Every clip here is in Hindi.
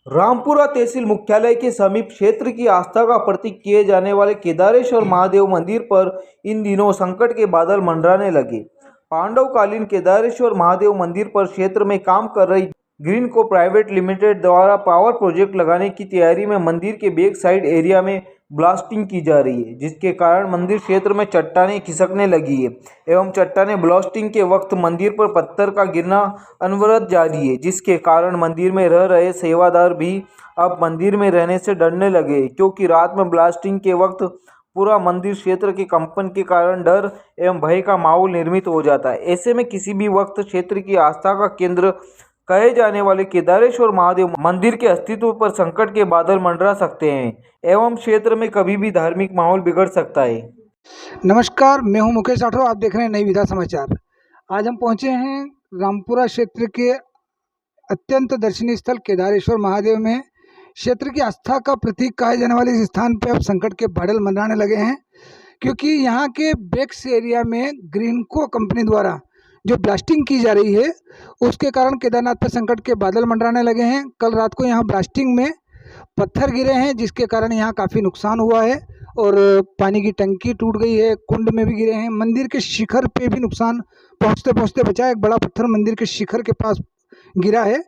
रामपुरा तहसील मुख्यालय के समीप क्षेत्र की आस्था का प्रतीक किए जाने वाले केदारेश्वर महादेव मंदिर पर इन दिनों संकट के बादल मंडराने लगे। पांडवकालीन केदारेश्वर महादेव मंदिर पर क्षेत्र में काम कर रही ग्रीनको प्राइवेट लिमिटेड द्वारा पावर प्रोजेक्ट लगाने की तैयारी में मंदिर के बैक साइड एरिया में ब्लास्टिंग की जा रही है, जिसके कारण मंदिर क्षेत्र में चट्टानें खिसकने लगी है एवं चट्टानें ब्लास्टिंग के वक्त मंदिर पर पत्थर का गिरना अनवरत जारी है, जिसके कारण मंदिर में रह रहे सेवादार भी अब मंदिर में रहने से डरने लगे, क्योंकि रात में ब्लास्टिंग के वक्त पूरा मंदिर क्षेत्र के कंपन के कारण डर एवं भय का माहौल निर्मित हो जाता है। ऐसे में किसी भी वक्त क्षेत्र की आस्था का केंद्र कहे जाने वाले केदारेश्वर महादेव मंदिर के अस्तित्व पर संकट के बादल मंडरा सकते हैं एवं क्षेत्र में कभी भी धार्मिक माहौल बिगड़ सकता है। नमस्कार, मैं हूं मुकेश राठौर। आप देख रहे हैं नई विधा समाचार। आज हम पहुंचे हैं रामपुरा क्षेत्र के अत्यंत दर्शनीय स्थल केदारेश्वर महादेव में। क्षेत्र की आस्था का प्रतीक कहे जाने वाले इस स्थान पर अब संकट के बादल मंडराने लगे हैं, क्योंकि यहाँ के बेक्स एरिया में ग्रीनको कंपनी द्वारा जो ब्लास्टिंग की जा रही है, उसके कारण केदारनाथ पर संकट के बादल मंडराने लगे हैं। कल रात को यहाँ ब्लास्टिंग में पत्थर गिरे हैं, जिसके कारण यहाँ काफ़ी नुकसान हुआ है और पानी की टंकी टूट गई है, कुंड में भी गिरे हैं। मंदिर के शिखर पे भी नुकसान पहुँचते पहुँचते बचा है। एक बड़ा पत्थर मंदिर के शिखर के पास गिरा है।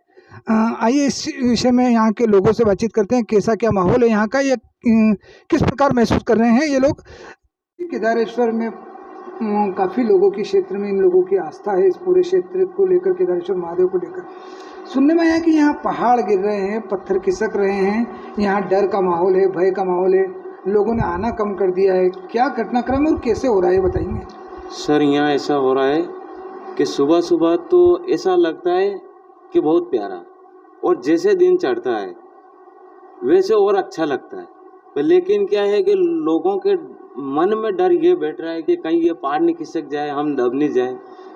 आइए इस विषय में यहाँ के लोगों से बातचीत करते हैं, कैसा क्या माहौल है यहाँ का, ये किस प्रकार महसूस कर रहे हैं ये लोग। केदारेश्वर में काफ़ी लोगों की क्षेत्र में इन लोगों की आस्था है, इस पूरे क्षेत्र को लेकर, केदारेश्वर महादेव को लेकर। सुनने में आया कि यहाँ पहाड़ गिर रहे हैं, पत्थर खिसक रहे हैं, यहाँ डर का माहौल है, भय का माहौल है, लोगों ने आना कम कर दिया है। क्या घटनाक्रम है और कैसे हो रहा है, बताएंगे? सर, यहाँ ऐसा हो रहा है कि सुबह सुबह तो ऐसा लगता है कि बहुत प्यारा, और जैसे दिन चढ़ता है वैसे और अच्छा लगता है। पर लेकिन क्या है कि लोगों के मन में डर ये बैठ रहा है कि कहीं ये पहाड़ नहीं खिसक जाए, हम दब नहीं जाए,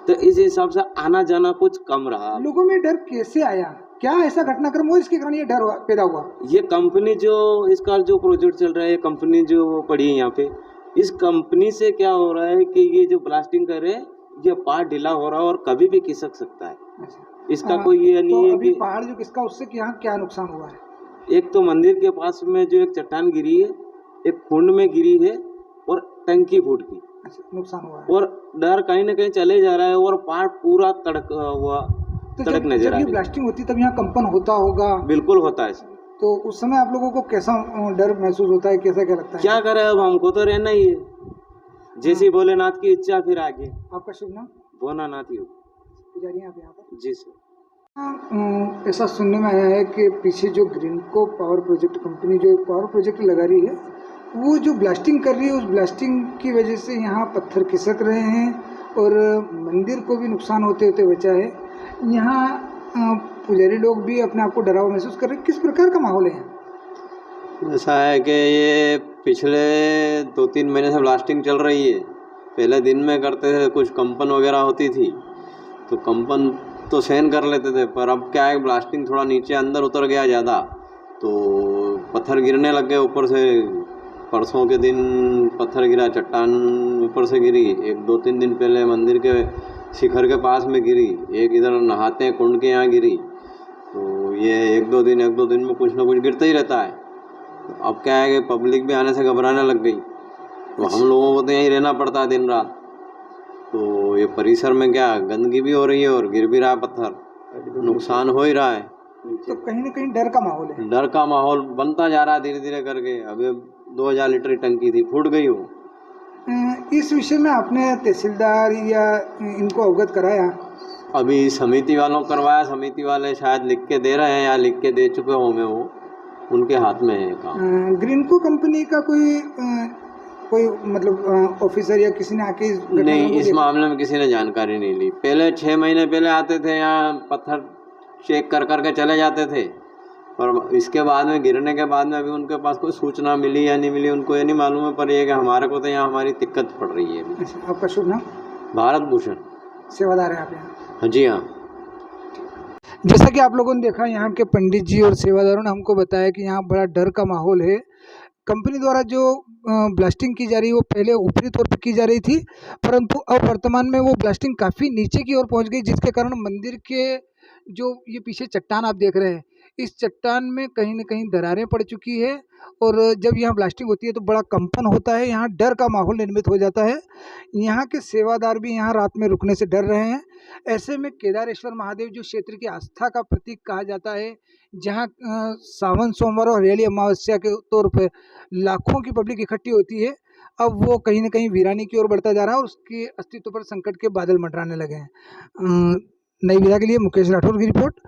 तो इस हिसाब से आना जाना कुछ कम रहा। लोगों में डर कैसे आया? क्या ऐसा घटनाक्रम हुआ इसके कारण ये डर पैदा हुआ? ये कंपनी जो इसका जो प्रोजेक्ट चल रहा है, कंपनी जो पड़ी है यहाँ पे, इस कंपनी से क्या हो रहा है कि ये जो ब्लास्टिंग कर रहे हैं, ये पहाड़ ढीला हो रहा है और कभी भी खिसक सकता है। इसका कोई ये नहीं है कि पहाड़ जो किसका, उससे यहाँ क्या नुकसान हुआ है? एक तो मंदिर के पास में जो एक चट्टान गिरी है, एक कुंड में गिरी है और टंकी फूट की, नुकसान हुआ है। और डर कहीं ना कहीं चले जा रहा है और पहाड़ पूरा तड़क हुआ तड़क नजर आ रहा है। ब्लास्टिंग होती तब यहाँ कंपन होता होगा? बिल्कुल होता है सर। तो उस समय आप लोगों को कैसा डर महसूस होता है, कैसा क्या लगता है? क्या करें, अब हमको तो रहना ही है, जैसी भोलेनाथ की इच्छा फिर आगे। आपका शुभ नाम? भोलानाथ ही पुजारी हैं आप यहाँ पर? जी सर। ऐसा सुनने में आया है कि पीछे जो ग्रीनको पावर प्रोजेक्ट कंपनी जो पावर प्रोजेक्ट लगा रही है, वो जो ब्लास्टिंग कर रही है, उस ब्लास्टिंग की वजह से यहाँ पत्थर खिसक रहे हैं और मंदिर को भी नुकसान होते होते बचा है। यहाँ पुजारी लोग भी अपने आप को डरा हुआ महसूस कर रहे हैं। किस प्रकार का माहौल है यहाँ? ऐसा है कि ये पिछले 2-3 महीने से ब्लास्टिंग चल रही है। पहले दिन में करते थे, कुछ कंपन वगैरह होती थी तो कंपन तो सहन कर लेते थे, पर अब क्या है, ब्लास्टिंग थोड़ा नीचे अंदर उतर गया ज़्यादा, तो पत्थर गिरने लग गए ऊपर से। परसों के दिन पत्थर गिरा, चट्टान ऊपर से गिरी। 1-2-3 दिन पहले मंदिर के शिखर के पास में गिरी, एक इधर नहाते हैं कुंड के यहाँ गिरी। तो ये 1-2 दिन में कुछ ना कुछ गिरता ही रहता है। तो अब क्या है कि पब्लिक भी आने से घबराने लग गई, तो हम लोगों को तो यहीं रहना पड़ता है दिन रात। तो ये परिसर में क्या गंदगी भी हो रही है और गिर भी रहा है पत्थर, नुकसान हो ही रहा है। तो कहीं ना कहीं डर का माहौल है। डर का माहौल बनता जा रहा है धीरे धीरे करके। अभी 2000 लीटर की टंकी थी, फूट गई वो। इस विषय में आपने तहसीलदार या इनको अवगत कराया? अभी समिति वालों को करवाया, समिति वाले शायद लिख के दे रहे हैं या लिख के दे चुके होंगे, वो उनके हाथ में है काम। ग्रीनको कंपनी का कोई मतलब ऑफिसर या किसी ने आके नहीं, इस मामले में किसी ने जानकारी नहीं ली। पहले 6 महीने पहले आते थे यहाँ, पत्थर चेक कर करके चले जाते थे, और इसके बाद में गिरने के बाद में अभी उनके पास कोई सूचना मिली या नहीं मिली उनको ये नहीं मालूम है, पर ये कि हमारे को तो यहाँ हमारी दिक्कत पड़ रही है। आपका शुभ नाम? भारत भूषण, सेवादार है आप यहाँ? हाँ जी हाँ। जैसा कि आप लोगों ने देखा, यहाँ के पंडित जी और सेवादारों ने हमको बताया कि यहाँ बड़ा डर का माहौल है। कंपनी द्वारा जो ब्लास्टिंग की जा रही है वो पहले ऊपरी तौर पर की जा रही थी, परंतु अब वर्तमान में वो ब्लास्टिंग काफ़ी नीचे की ओर पहुँच गई, जिसके कारण मंदिर के जो ये पीछे चट्टान आप देख रहे हैं, इस चट्टान में कहीं न कहीं दरारें पड़ चुकी है और जब यहाँ ब्लास्टिंग होती है तो बड़ा कंपन होता है, यहाँ डर का माहौल निर्मित हो जाता है। यहाँ के सेवादार भी यहाँ रात में रुकने से डर रहे हैं। ऐसे में केदारेश्वर महादेव जो क्षेत्र की आस्था का प्रतीक कहा जाता है, जहाँ सावन सोमवार और हरियाली अमावस्या के तौर पे लाखों की पब्लिक इकट्ठी होती है, अब वो कहीं न कहीं वीरानी की ओर बढ़ता जा रहा है और उसके अस्तित्व पर संकट के बादल मंडराने लगे हैं। नई विधा के लिए मुकेश राठौर की रिपोर्ट।